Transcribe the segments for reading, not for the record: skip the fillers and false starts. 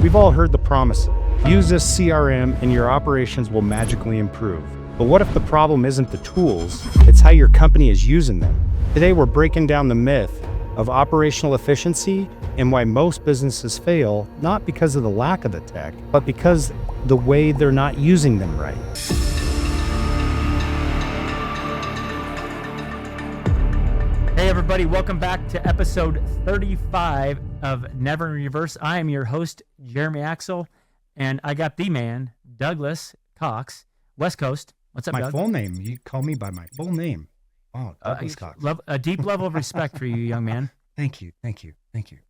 We've all heard the promises. Use this CRM and your operations will magically improve. But what if the problem isn't the tools, it's how your company is using them? Today we're breaking down the myth of operational efficiency and why most businesses fail, not because of the lack of the tech, but because the way they're not using them right. Hey everybody, welcome back to episode 35 of Never in Reverse. I am your host, Jeremy Axel, and I got the man, Douglas Cox, West Coast. What's up, My Doug? full name, you call me by my full name. Oh, Douglas Cox. A deep level of respect for you, young man. Thank you.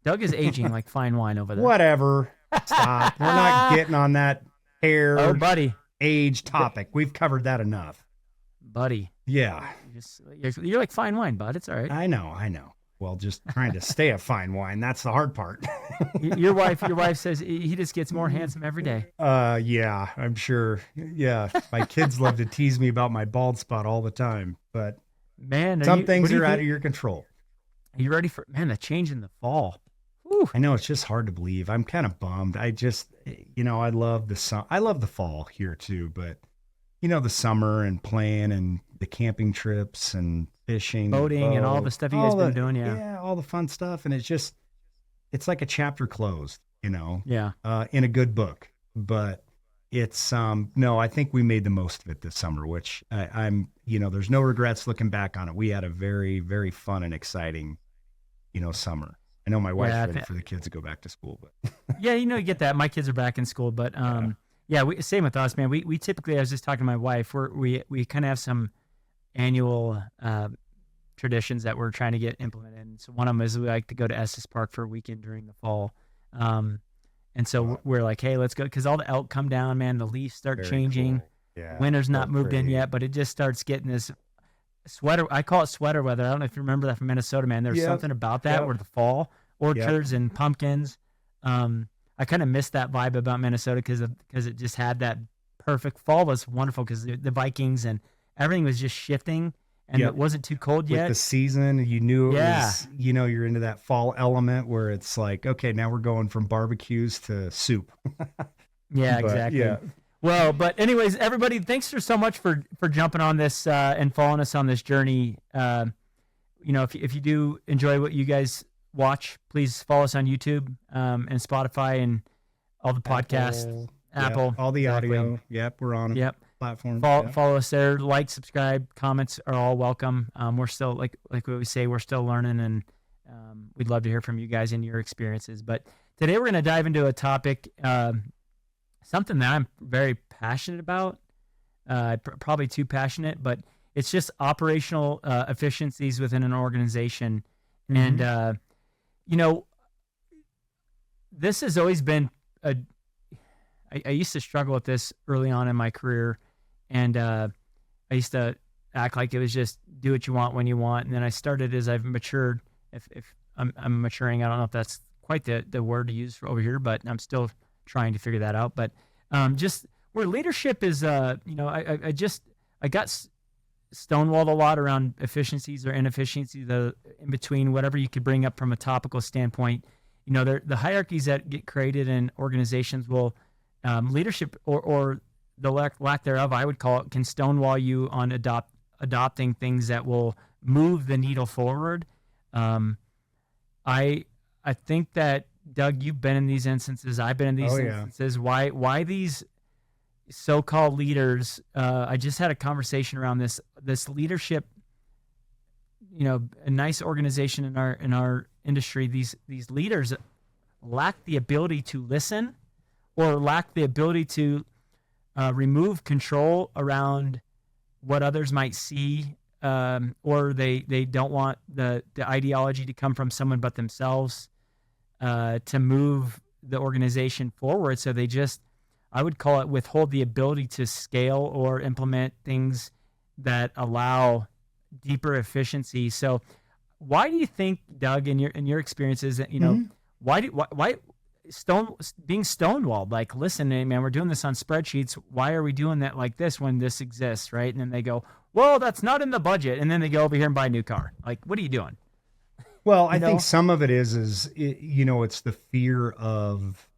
Doug is aging like fine wine over there. Whatever. Stop. We're not getting on that hair Oh, buddy. age topic. We've covered that enough. Buddy. Yeah. You're like fine wine, bud. It's all right. I know. Well, just trying to stay a fine wine. That's the hard part. Your wife says he just gets more handsome every day. Yeah, I'm sure. Yeah. My kids love to tease me about my bald spot all the time, but man, some things are out of your control. Are you ready for, the change in the fall? Whew. I know, it's just hard to believe. I'm kind of bummed. I just, I love the sun. I love the fall here too, but the summer and playing and the camping trips and fishing, boating, and all the stuff you guys been doing. Yeah, all the fun stuff. And it's like a chapter closed, Yeah. in a good book. But it's, no, I think we made the most of it this summer, which I'm, there's no regrets looking back on it. We had a very, very fun and exciting, summer. I know my wife's ready for the kids to go back to school, but yeah, you get that. My kids are back in school, but, same with us, man. We typically, I was just talking to my wife, we kind of have some annual traditions that we're trying to get implemented. And so one of them is we like to go to Estes Park for a weekend during the fall. And so we're like, hey, let's go, because all the elk come down, man. The leaves start changing. Cool. Yeah, winter's not moved in yet, but it just starts getting this sweater. I call it sweater weather. I don't know if you remember that from Minnesota, man. There's something about that where the fall orchards and pumpkins. I kind of missed that vibe about Minnesota because it just had that perfect fall. Was wonderful because the Vikings and everything was just shifting, and it wasn't too cold yet. With the season, you knew it was, you're into that fall element where it's like, okay, now we're going from barbecues to soup. Yeah, exactly. Yeah. Well, but anyways, everybody, thanks so much for jumping on this and following us on this journey. If you do enjoy what you guys watch, please follow us on YouTube and Spotify and all the podcasts, Apple, all the audio. Yep, we're on. Yep. Platform. Follow us there. Like, subscribe, comments are all welcome. We're still like what we say, we're still learning, and we'd love to hear from you guys and your experiences. But today we're going to dive into a topic, something that I'm very passionate about. Probably too passionate, but it's just operational efficiencies within an organization, and this has always been I used to struggle with this early on in my career, and I used to act like it was just do what you want when you want. And then I started as I've matured. If I'm maturing, I don't know if that's quite the word to use for over here, but I'm still trying to figure that out. But just where leadership is, I got stonewalled a lot around efficiencies or inefficiencies, in between whatever you could bring up from a topical standpoint. The hierarchies that get created in organizations will leadership or the lack thereof, I would call it, can stonewall you on adopting things that will move the needle forward. I think that, Doug, you've been in these instances. I've been in these instances. Why these so-called leaders? I just had a conversation around this leadership. A nice organization in our industry. These leaders lack the ability to listen, or lack the ability to remove control around what others might see, or they don't want the ideology to come from someone but themselves to move the organization forward. So they just, I would call it, withhold the ability to scale or implement things that allow deeper efficiency. So why do you think, Doug, in your experiences, that why being stonewalled? Like, listen, man, we're doing this on spreadsheets. Why are we doing that like this when this exists, right? And then they go, well, that's not in the budget. And then they go over here and buy a new car. Like, what are you doing? Well, I think some of it is it's the fear of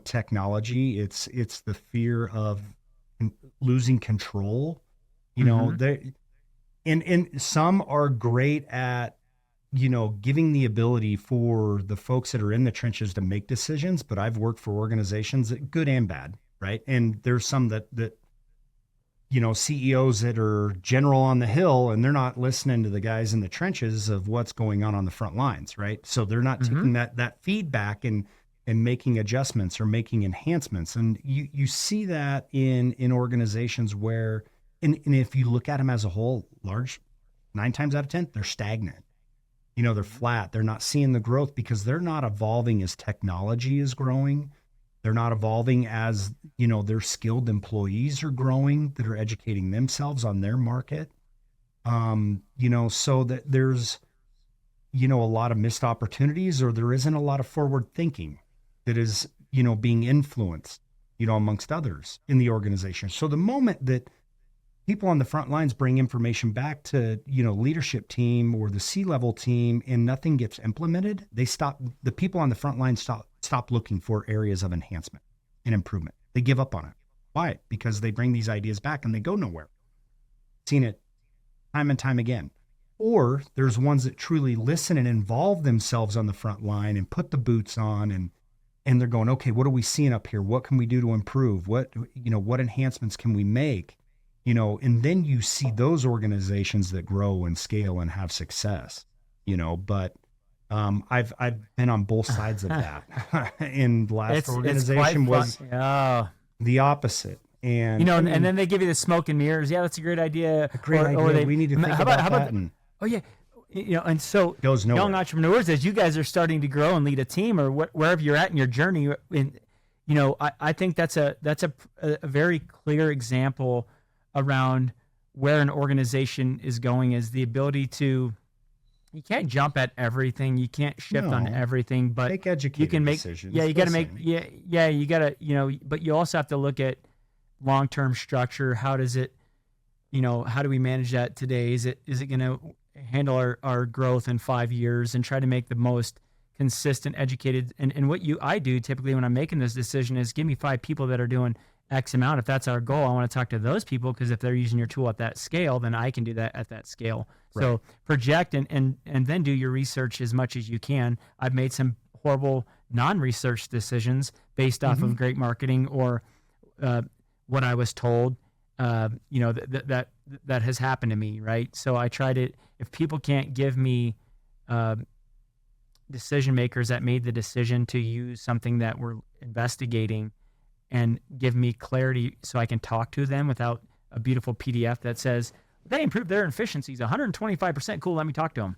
technology. It's the fear of losing control. They and some are great at giving the ability for the folks that are in the trenches to make decisions. But I've worked for organizations that good and bad, right? And there's some that CEOs that are general on the hill, and they're not listening to the guys in the trenches of what's going on the front lines, right? So they're not taking that feedback and making adjustments or making enhancements. And you see that in organizations where, and if you look at them as a whole, 9 times out of 10, they're stagnant. They're flat. They're not seeing the growth because they're not evolving as technology is growing. They're not evolving as, their skilled employees are growing that are educating themselves on their market. So that there's, a lot of missed opportunities, or there isn't a lot of forward thinking that is, being influenced, amongst others in the organization. So the moment that people on the front lines bring information back to, leadership team or the C-level team and nothing gets implemented, the people on the front line stop looking for areas of enhancement and improvement. They give up on it. Why? Because they bring these ideas back and they go nowhere. Seen it time and time again. Or there's ones that truly listen and involve themselves on the front line and put the boots on and they're going, okay, what are we seeing up here? What can we do to improve? What enhancements can we make? And then you see those organizations that grow and scale and have success, but I've been on both sides of that. And the last organization was the opposite. And and then they give you the smoke and mirrors. Yeah, that's a great idea. We need to think about that. And so young entrepreneurs, as you guys are starting to grow and lead a team or wherever you're at in your journey, I think that's a very clear example around where an organization is going, is the ability to, you can't jump at everything. You can't shift on everything, but make educated you can make decisions. Yeah, you got to make. Yeah, you got to, but you also have to look at long-term structure. How does it, how do we manage that today? Is it going to handle our growth in 5 years, and try to make the most consistent, educated, and what I do typically when I'm making this decision is give me 5 people that are doing X amount. If that's our goal, I want to talk to those people, because if they're using your tool at that scale, then I can do that at that scale. Right. So project and then do your research as much as you can. I've made some horrible non-research decisions based off of great marketing or what I was told. That has happened to me, right? So I try to, if people can't give me decision makers that made the decision to use something that we're investigating and give me clarity so I can talk to them without a beautiful PDF that says, they improved their efficiencies 125%. Cool, let me talk to them.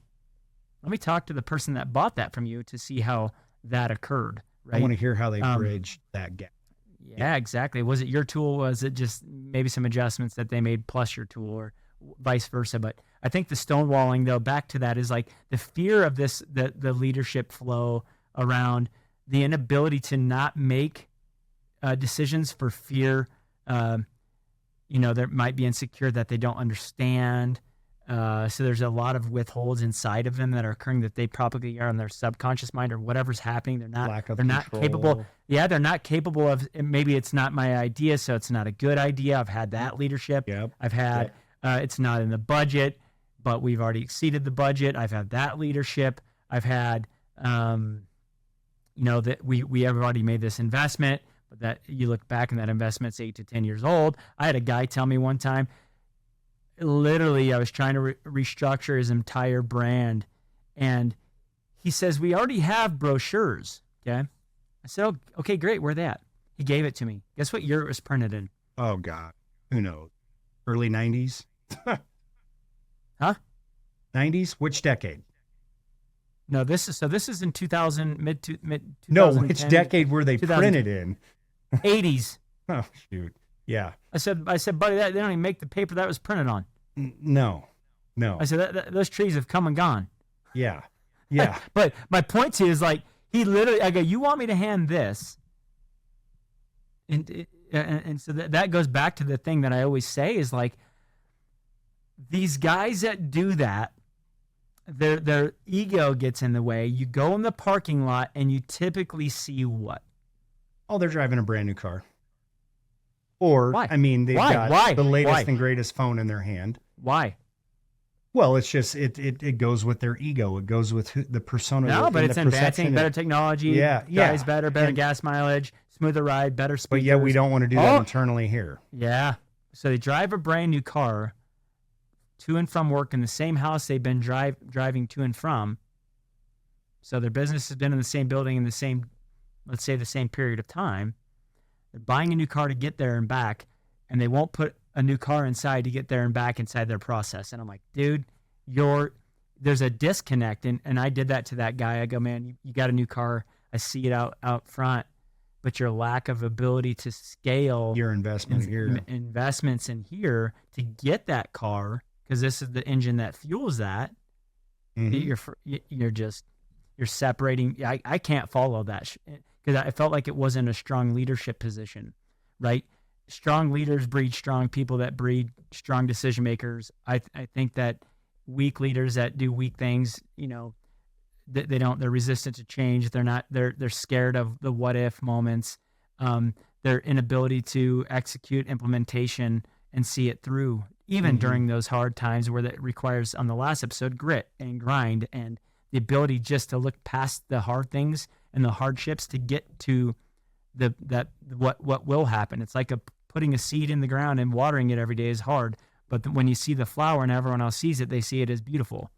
Let me talk to the person that bought that from you to see how that occurred, right? I want to hear how they bridged that gap. Yeah, exactly. Was it your tool? Was it just maybe some adjustments that they made plus your tool, or vice versa? But I think the stonewalling, though, back to that, is like the fear of this, the leadership flow around the inability to not make decisions for fear. There might be insecure that they don't understand. So there's a lot of withholds inside of them that are occurring that they probably are on their subconscious mind or whatever's happening. They're not capable. Yeah, they're not capable of. Maybe it's not my idea, so it's not a good idea. I've had that leadership. Yep. I've had. It's not in the budget, but we've already exceeded the budget. I've had that leadership. I've had, that we have already made this investment, but that you look back and that investment's 8 to 10 years old. I had a guy tell me one time, literally, I was trying to restructure his entire brand, and he says, we already have brochures. Okay. I said, oh, okay, great. Where they at? He gave it to me. Guess what year it was printed in? Oh God. Who knows? Early 90s. Huh? 90s? Which decade? No, this is in 2000, mid 2010. No, which decade were they printed in? 80s. Oh shoot. Yeah. I said, buddy, they don't even make the paper that was printed on. No. I said, those trees have come and gone. Yeah. Yeah. But my point to you is, like, he literally, I go, you want me to hand this? And so that goes back to the thing that I always say is, like, these guys that do that, their ego gets in the way. You go in the parking lot and you typically see what? Oh, they're driving a brand new car. Or, Why? I mean, they've Why? got Why? the latest Why? and greatest phone in their hand. Why? Well, it's just, it goes with their ego. It goes with the persona. No, but and it's the advancing, perception. better technology, Yeah, yeah. drives better And- gas mileage, smoother ride, better speakers. But yet we don't want to do that internally here. Yeah. So they drive a brand new car to and from work in the same house they've been driving to and from. So their business has been in the same building in the same, let's say, the same period of time. They're buying a new car to get there and back, and they won't put a new car inside to get there and back inside their process. And I'm like, dude, there's a disconnect. And I did that to that guy. I go, man, you got a new car. I see it out front, but your lack of ability to scale Your investment here. investments in here to get that car, because this is the engine that fuels that. You're separating. I can't follow that because I felt like it wasn't a strong leadership position, right? Strong leaders breed strong people that breed strong decision makers. I think that weak leaders that do weak things, they're resistant to change. They're scared of the what if moments. Their inability to execute implementation and see it through, even during those hard times where that requires, on the last episode, grit and grind and the ability just to look past the hard things and the hardships to get to what will happen. It's like putting a seed in the ground and watering it every day is hard. But when you see the flower and everyone else sees it, they see it as beautiful.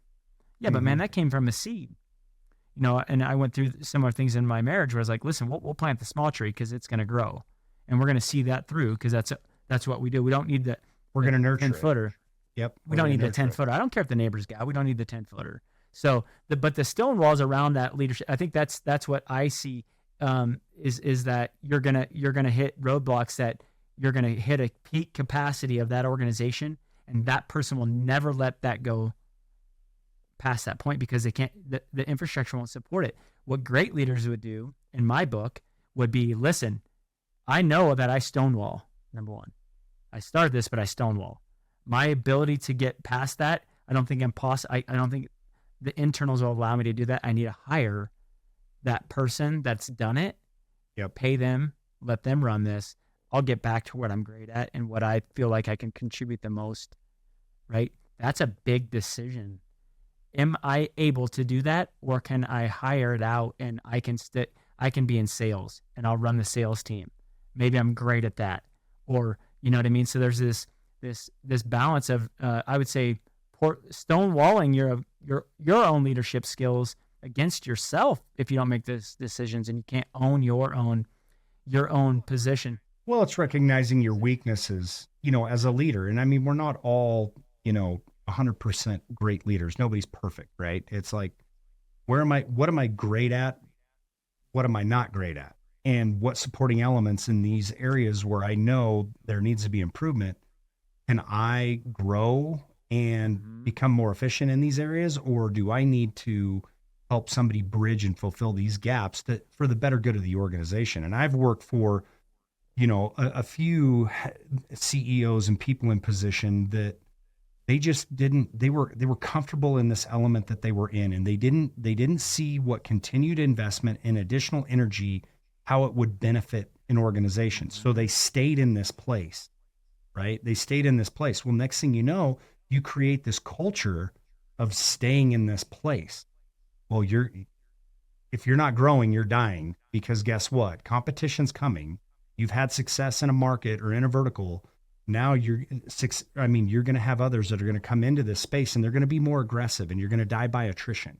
Yeah, but man, that came from a seed. And I went through similar things in my marriage where I was like, listen, we'll plant the small tree because it's going to grow. And we're going to see that through because that's what we do. We don't need the We're going to nurture 10-footer. Yep. We don't need the 10-footer. I don't care if the neighbor's got. We don't need the 10-footer. So, but the stone walls around that leadership, I think that's what I see is that you're gonna hit roadblocks, that you're gonna hit a peak capacity of that organization, and that person will never let that go past that point because they can't. The infrastructure won't support it. What great leaders would do, in my book, would be, listen, I know that I stonewall. Number one, I started this, but I stonewall. My ability to get past that, I don't think I'm possible. I don't think the internals will allow me to do that. I need to hire that person that's done it. Yep. Pay them, let them run this. I'll get back to what I'm great at and what I feel like I can contribute the most, right? That's a big decision. Am I able to do that, or can I hire it out and I can be in sales and I'll run the sales team? Maybe I'm great at that, or you know what I mean? So there's this balance of I would say stonewalling your own leadership skills against yourself if you don't make those decisions and you can't own your own position. Well, it's recognizing your weaknesses, as a leader. And I mean, we're not all, 100% great leaders. Nobody's perfect, right? It's like, what am I great at? What am I not great at? And what supporting elements in these areas where I know there needs to be improvement, can I grow and become more efficient in these areas? Or do I need to help somebody bridge and fulfill these gaps for the better good of the organization? And I've worked for, a few CEOs and people in position that they were comfortable in this element that they were in, and they didn't see what continued investment in additional energy, how it would benefit an organization. So they stayed in this place, right? They stayed in this place. Well, next thing you know, you create this culture of staying in this place. Well, if you're not growing, you're dying, because guess what? Competition's coming. You've had success in a market or in a vertical. Now you're going to have others that are going to come into this space, and they're going to be more aggressive, and you're going to die by attrition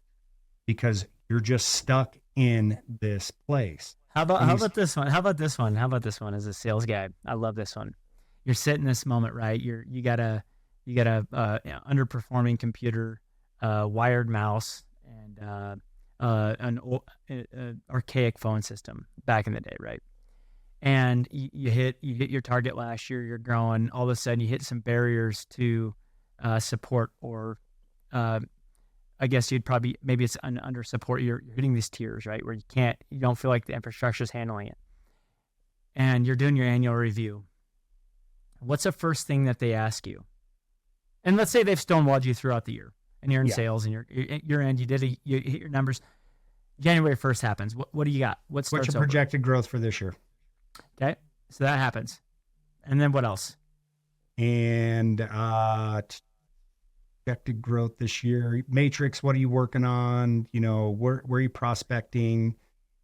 because you're just stuck in this place. How about this one? How about this one as a sales guy? I love this one. You're sitting in this moment, right? You got a underperforming computer, wired mouse, and an archaic phone system back in the day, right? And you hit your target last year. You're growing. All of a sudden, you hit some barriers to support, or I guess maybe it's under support. You're hitting these tiers, right, where you don't feel like the infrastructure is handling it. And you're doing your annual review. What's the first thing that they ask you? And let's say they've stonewalled you throughout the year, and you're in sales, and you're in. You hit your numbers. January 1st happens. What do you got? What's your projected growth for this year? Okay. So that happens. And then what else? And projected growth this year. Matrix, what are you working on? Where are you prospecting?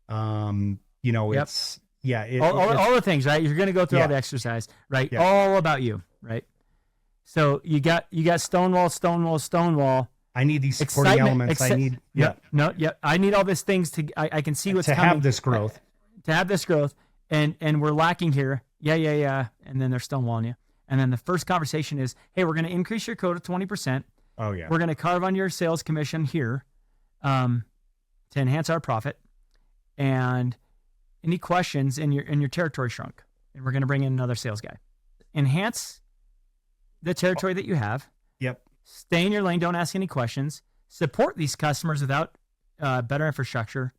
Yep. It's all the things, right? You're going to go through all the exercise, right? Yeah. All about you, right? So you got Stonewall. I need these supporting elements. I need, I need all these things I can see what's coming. To have this growth. And we're lacking here. Yeah. And then they're stonewalling you. And then the first conversation is, hey, we're going to increase your quota 20%. Oh yeah. We're going to carve on your sales commission here, to enhance our profit. And any questions in your territory shrunk, and we're going to bring in another sales guy. Enhance the territory that you have. Yep. Stay in your lane. Don't ask any questions. Support these customers without better infrastructure.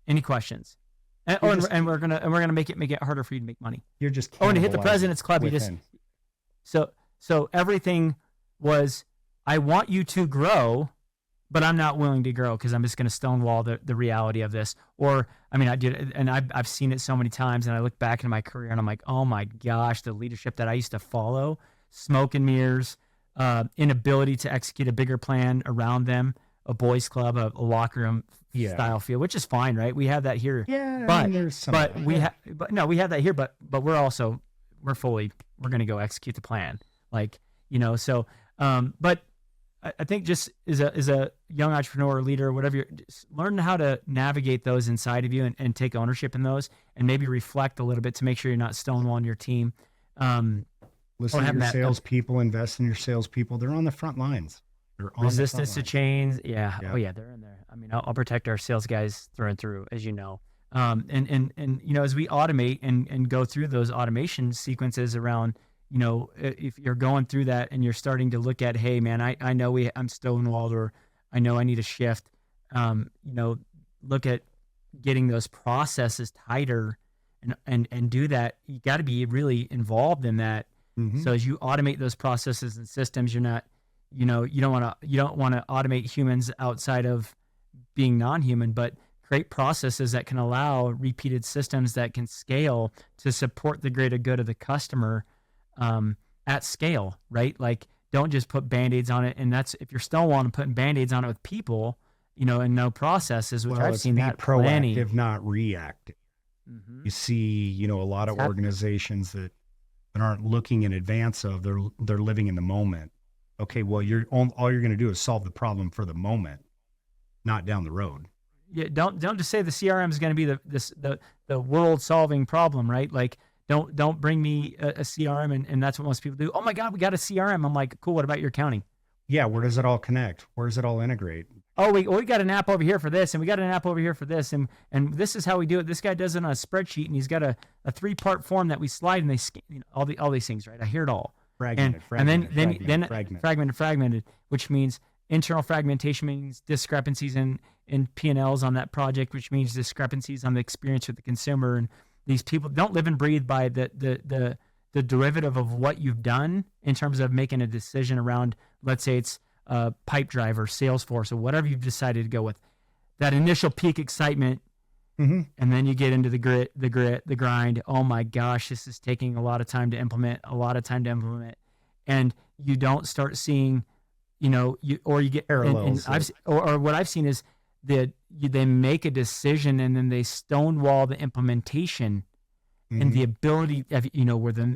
Any questions? And we're gonna make it harder for you to make money. You're just and to hit the President's Club. So everything was, I want you to grow, but I'm not willing to grow because I'm just going to stonewall the reality of this. Or, I mean, I did, and I've seen it so many times, and I look back in my career and I'm like, oh my gosh, the leadership that I used to follow, smoke and mirrors, inability to execute a bigger plan around them, a boys club, a locker room style feel, which is fine, right? We have that here. Yeah, but we have that here, but we're going to go execute the plan. But I think just as a young entrepreneur or leader, whatever, just learn how to navigate those inside of you and take ownership in those, and maybe reflect a little bit to make sure you're not stonewalling your team. Listen to your salespeople, invest in your salespeople. They're on the front lines. Resistance to change. Yeah. Oh yeah, they're in there. I mean, I'll protect our sales guys through and through, as you know. And as we automate and go through those automation sequences around, if you're going through that and you're starting to look at, hey man, I know I'm stonewalled, or I know I need a shift. Look at getting those processes tighter and do that. You got to be really involved in that. Mm-hmm. So as you automate those processes and systems, you're not, you don't want to automate humans outside of being non-human, but create processes that can allow repeated systems that can scale to support the greater good of the customer at scale, right? Like, don't just put Band-Aids on it. And that's, if you're stonewalling and putting Band-Aids on it with people, and no processes, which I've seen that proactive, plenty. Not reactive. Mm-hmm. You see, a lot of organizations that aren't looking in advance of, they're living in the moment. Okay, well, all you're going to do is solve the problem for the moment, not down the road. Yeah, don't just say the CRM is going to be the world solving problem, right? Like, don't bring me a CRM and that's what most people do. Oh my God, we got a CRM. I'm like, cool. What about your accounting? Yeah, where does it all connect? Where does it all integrate? Oh, we got an app over here for this, and we got an app over here for this, and this is how we do it. This guy does it on a spreadsheet, and he's got a 3-part form that we slide, and they scan, all these things, right? I hear it all. Fragmented, which means internal fragmentation means discrepancies in P&Ls on that project, which means discrepancies on the experience with the consumer. And these people don't live and breathe by the derivative of what you've done in terms of making a decision around, let's say it's Pipedrive or Salesforce or whatever you've decided to go with. That initial peak excitement, mm-hmm. and then you get into the grit, the grind. Oh my gosh, this is taking a lot of time to implement, and you don't start seeing, you get parallels. Or what I've seen is that they make a decision and then they stonewall the implementation, mm-hmm. and the ability of,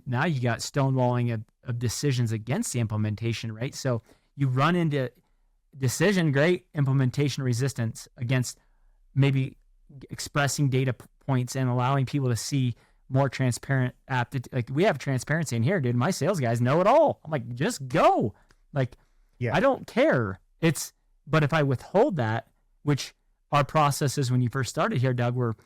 now you got stonewalling of decisions against the implementation, right? So you run into decision, great, implementation resistance against maybe expressing data points and allowing people to see more transparent like, we have transparency in here, dude. My sales guys know it all. I'm like, just go. Like, I don't care. But if I withhold that, which our processes when you first started here, Doug, were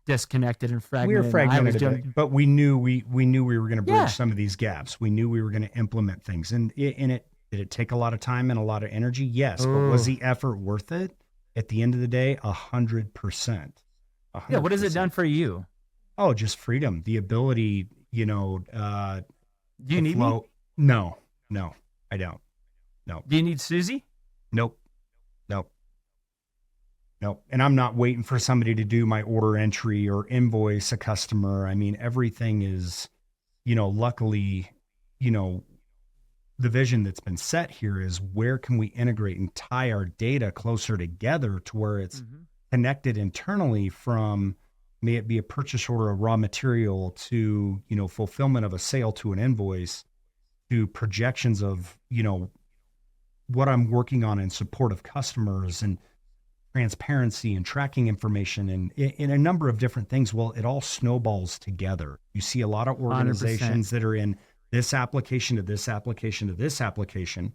disconnected and fragmented. We were fragmented, but we knew we were going to bridge some of these gaps. We knew we were going to implement things, and did it take a lot of time and a lot of energy? Yes. But was the effort worth it? At the end of the day, 100%. Yeah. What has it done for you? Oh, just freedom, the ability, do you need me? No, I don't. No. Do you need Susie? Nope. No, and I'm not waiting for somebody to do my order entry or invoice a customer. I mean, everything is, luckily, the vision that's been set here is where can we integrate and tie our data closer together to where it's connected internally from, may it be a purchase order, a raw material, to, fulfillment of a sale, to an invoice, to projections of, what I'm working on in support of customers, and transparency and tracking information, and in a number of different things. Well, it all snowballs together. You see a lot of organizations 100%. that are in this application to this application to this application,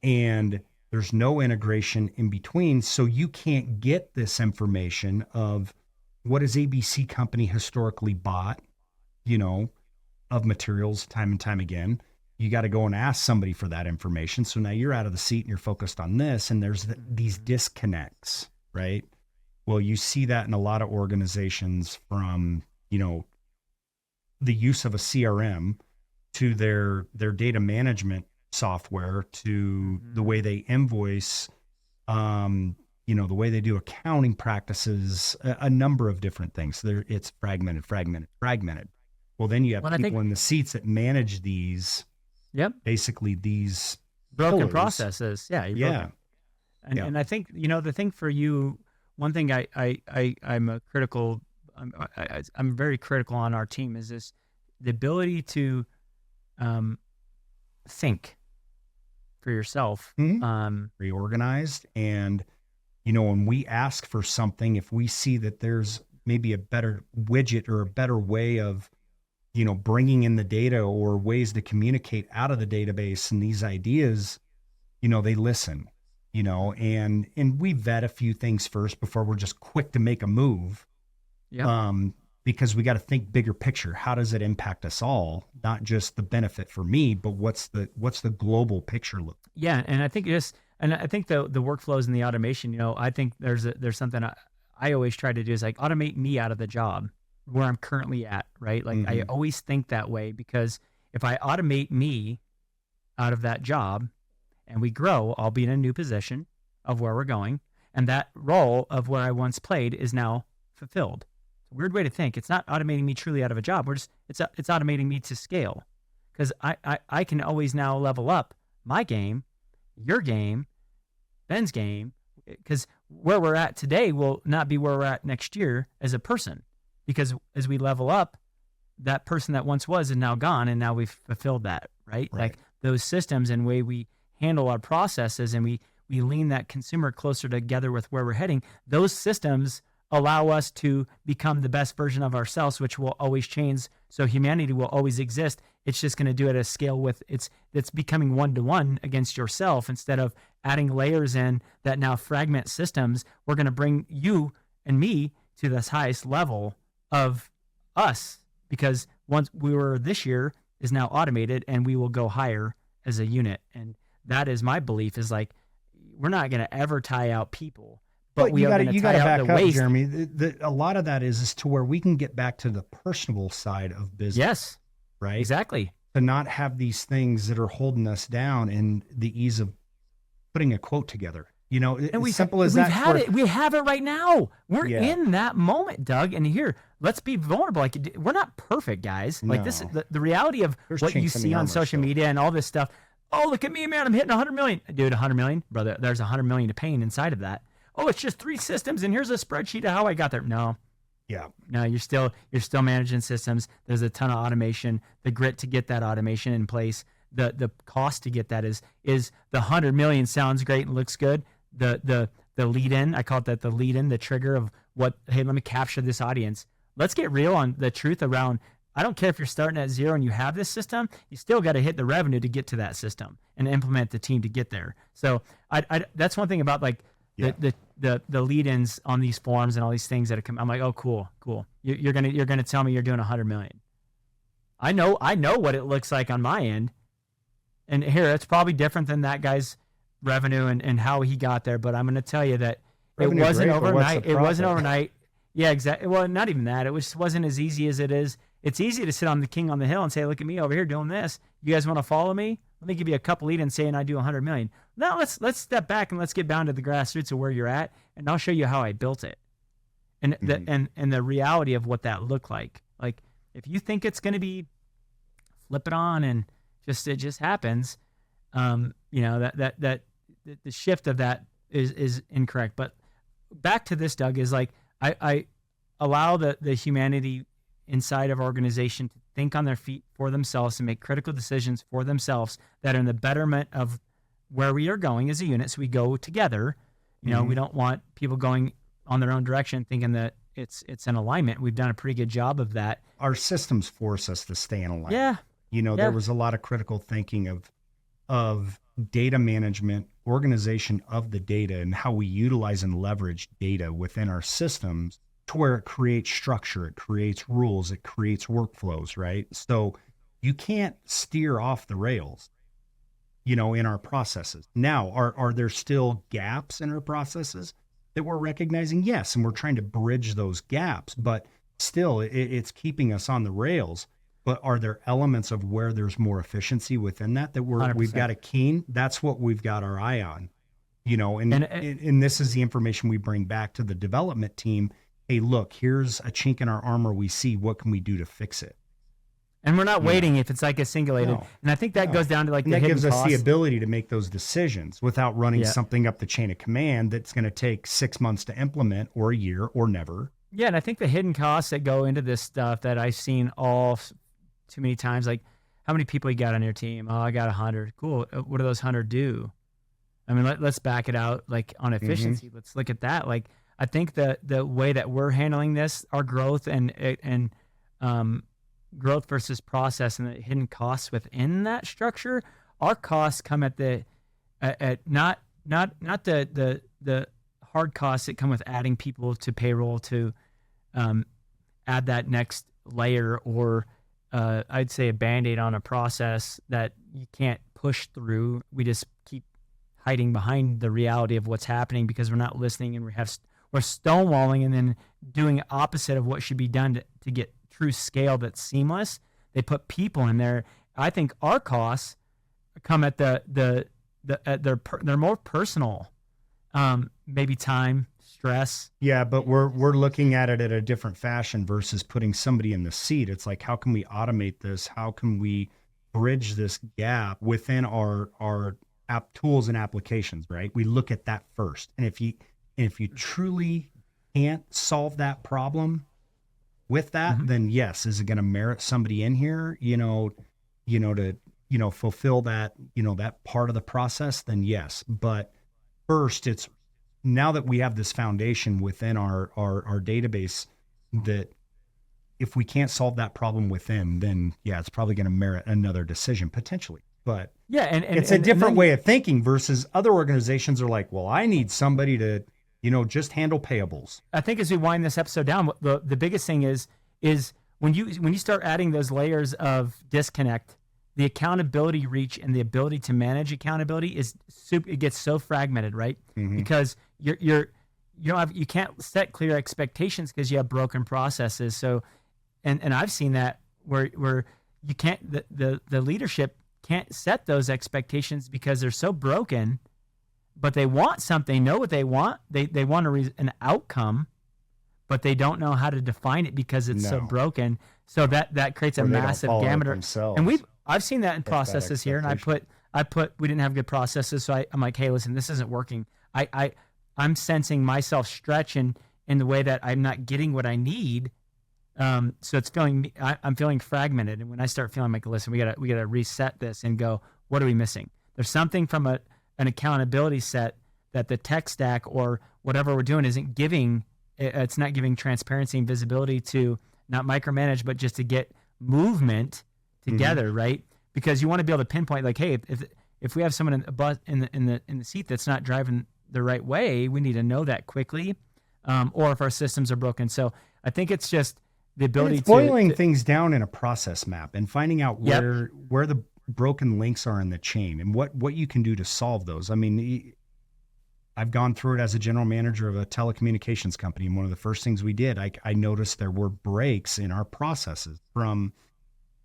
and there's no integration in between. So you can't get this information of what has ABC company historically bought, of materials time and time again. You got to go and ask somebody for that information. So now you're out of the seat and you're focused on this, and there's these disconnects, right? Well, you see that in a lot of organizations, from, the use of a CRM to their data management software, to the way they invoice, the way they do accounting practices, a number of different things. It's fragmented. Well, then you have people in the seats that manage these, basically these broken pillars. Processes. Yeah. And I think, the thing for you, one thing I'm very critical on our team is this, the ability to think for yourself, reorganized. And, when we ask for something, if we see that there's maybe a better widget or a better way of, bringing in the data, or ways to communicate out of the database, and these ideas, they listen, and we vet a few things first before we're just quick to make a move. Because we got to think bigger picture. How does it impact us all? Not just the benefit for me, but what's the global picture look? Yeah. And I think the workflows and the automation, I think there's something I always try to do, is like automate me out of the job where I'm currently at, right? Like I always think that way, because if I automate me out of that job and we grow, I'll be in a new position of where we're going. And that role of where I once played is now fulfilled. It's a weird way to think. It's not automating me truly out of a job. It's automating me to scale, because I can always now level up my game, your game, Ben's game, because where we're at today will not be where we're at next year as a person, because as we level up, that person that once was is now gone, and now we've fulfilled that, right? Like those systems and way we handle our processes, and we lean that consumer closer together with where we're heading. Those systems allow us to become the best version of ourselves, which will always change. So humanity will always exist. It's just going to do it at a scale with it's becoming one-to-one against yourself, instead of adding layers in that now fragment systems. We're going to bring you and me to this highest level of us, because once we were this year is now automated, and we will go higher as a unit. And that is my belief, is like, we're not going to ever tie out people, but we are going to tie out the waste. Jeremy, a lot of that is to where we can get back to the personable side of business. Yes, right. Exactly. To not have these things that are holding us down, and the ease of putting a quote together. And simple as that. We have it right now. We're in that moment, Doug. And here, let's be vulnerable. Like, we're not perfect, guys. Like, this is the reality of what you see on social media and all this stuff. Oh, look at me, man. I'm hitting 100 million. Dude, 100 million? Brother, there's 100 million to pain inside of that. Oh, it's just 3 systems, and here's a spreadsheet of how I got there. No. Yeah. No, you're still managing systems. There's a ton of automation. The grit to get that automation in place. The cost to get that is the 100 million sounds great and looks good. The lead in, I call it that, the lead in, the trigger of what, hey, let me capture this audience. Let's get real on the truth around, I don't care if you're starting at zero and you have this system, you still got to hit the revenue to get to that system and implement the team to get there. So I that's one thing about, like, the lead-ins on these forums and all these things that have come. I'm like, oh, cool. You're gonna tell me you're doing 100 million. I know what it looks like on my end, and here it's probably different than that guy's revenue and how he got there. But I'm gonna tell you that Revenue it wasn't great, but what's overnight. the It wasn't profit? overnight. Yeah, exactly. Well, not even that. It wasn't as easy as it is. It's easy to sit on the king on the hill and say, look at me over here doing this. You guys want to follow me? Let me give you a couple lead-ins saying I do 100 million. Now let's step back and let's get down to the grassroots of where you're at, and I'll show you how I built it, and the reality of what that looked like. Like if you think it's going to be flip it on and it just happens, that the shift of that is incorrect. But back to this, Doug, is like I allow the humanity inside of our organization to think on their feet for themselves and make critical decisions for themselves that are in the betterment of where we are going as a unit. So we go together. We don't want people going on their own direction thinking that it's in alignment. We've done a pretty good job of that. Our systems force us to stay in alignment. Yeah. There was a lot of critical thinking of data management, organization of the data, and how we utilize and leverage data within our systems to where it creates structure, it creates rules, it creates workflows, right? So you can't steer off the rails, in our processes. Now, are there still gaps in our processes that we're recognizing? Yes, and we're trying to bridge those gaps, but still it's keeping us on the rails. But are there elements of where there's more efficiency within that we've got a keen? That's what we've got our eye on, and this is the information we bring back to the development team. Hey, look, here's a chink in our armor. We see, what can we do to fix it? And we're not waiting if it's like a singulated. No, and I think that goes down to like the hidden cost. That gives us the costs. ability to make those decisions without running something up the chain of command that's going to take 6 months to implement, or a year, or never. Yeah, and I think the hidden costs that go into this stuff that I've seen all too many times, like how many people you got on your team? Oh, I got 100. Cool. What do those 100 do? I mean, let's back it out like on efficiency. Let's look at that. Like I think the way that we're handling this, our growth and growth versus process and the hidden costs within that structure, our costs come at not the hard costs that come with adding people to payroll to add that next layer, or I'd say a Band-Aid on a process that you can't push through. We just keep hiding behind the reality of what's happening because we're not listening, and we're stonewalling and then doing opposite of what should be done to get true scale that's seamless. They put people in there. I think our costs come at they're more personal, maybe time, stress. Yeah, but we're looking at it at a different fashion versus putting somebody in the seat. It's like, how can we automate this? How can we bridge this gap within our app tools and applications, right? We look at that first. And if you truly can't solve that problem with that, then yes, is it going to merit somebody in here, to fulfill that, that part of the process? Then yes. But first, it's now that we have this foundation within our database, that if we can't solve that problem within, then yeah, it's probably going to merit another decision potentially. But yeah, and it's a different way of thinking versus other organizations are like, well, I need somebody to, just handle payables. I think as we wind this episode down, the biggest thing is when you start adding those layers of disconnect, the accountability reach and the ability to manage accountability it gets so fragmented, right? Because you can't set clear expectations because you have broken processes. So, and I've seen that where you can't the leadership can't set those expectations because they're so broken, but they want something, know what they want. They want an outcome, but they don't know how to define it because it's so broken. So that creates a massive gamut. And I've seen that in processes here, and I put we didn't have good processes, so I'm like, hey, listen, this isn't working. I'm sensing myself stretch in the way that I'm not getting what I need. So I'm feeling fragmented, and when I start feeling like, listen, we gotta reset this and go, what are we missing? There's something from an accountability set that the tech stack or whatever we're doing isn't giving. It's not giving transparency and visibility to not micromanage, but just to get movement together, right? Because you want to be able to pinpoint, like, hey, if we have someone in the bus in the seat that's not driving the right way, we need to know that quickly, or if our systems are broken. So I think it's just the ability to boiling things down in a process map and finding out where the broken links are in the chain and what you can do to solve those. I mean, I've gone through it as a general manager of a telecommunications company, and one of the first things we did, I noticed there were breaks in our processes from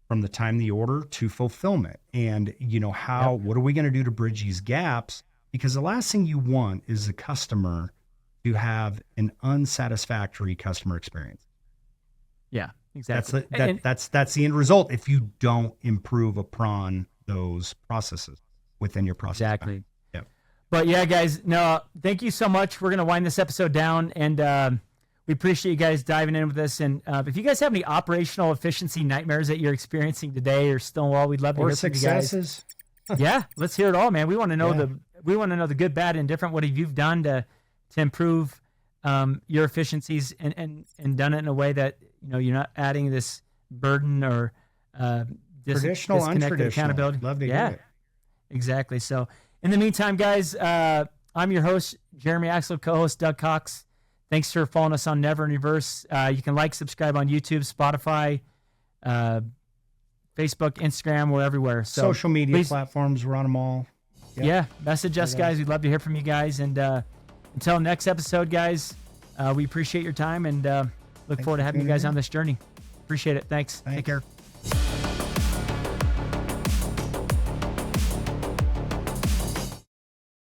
from the time the order to fulfillment. And, what are we going to do to bridge these gaps? Because the last thing you want is the customer to have an unsatisfactory customer experience. Yeah, exactly. That's the end result if you don't improve upon those processes within your process. Exactly. Yeah. But yeah, guys, no, thank you so much. We're going to wind this episode down, and we appreciate you guys diving in with us. And if you guys have any operational efficiency nightmares that you're experiencing today or Stonewall, we'd love to hear from you guys. Successes. Yeah, let's hear it all, man. We want to know the good, bad, and different. What have you done to improve your efficiencies and done it in a way that you're not adding this burden or traditional, disconnected accountability. Love to hear it. Exactly. So in the meantime, guys, I'm your host, Jeremy Axel, co-host Doug Cox. Thanks for following us on Never in Reverse. You can subscribe on YouTube, Spotify, Facebook, Instagram, we're everywhere. So social media platforms, we're on them all. Yep. Yeah, message us, guys. We'd love to hear from you guys. And until next episode, guys, we appreciate your time and look forward to having you guys on this journey. Appreciate it. Thanks. Take care.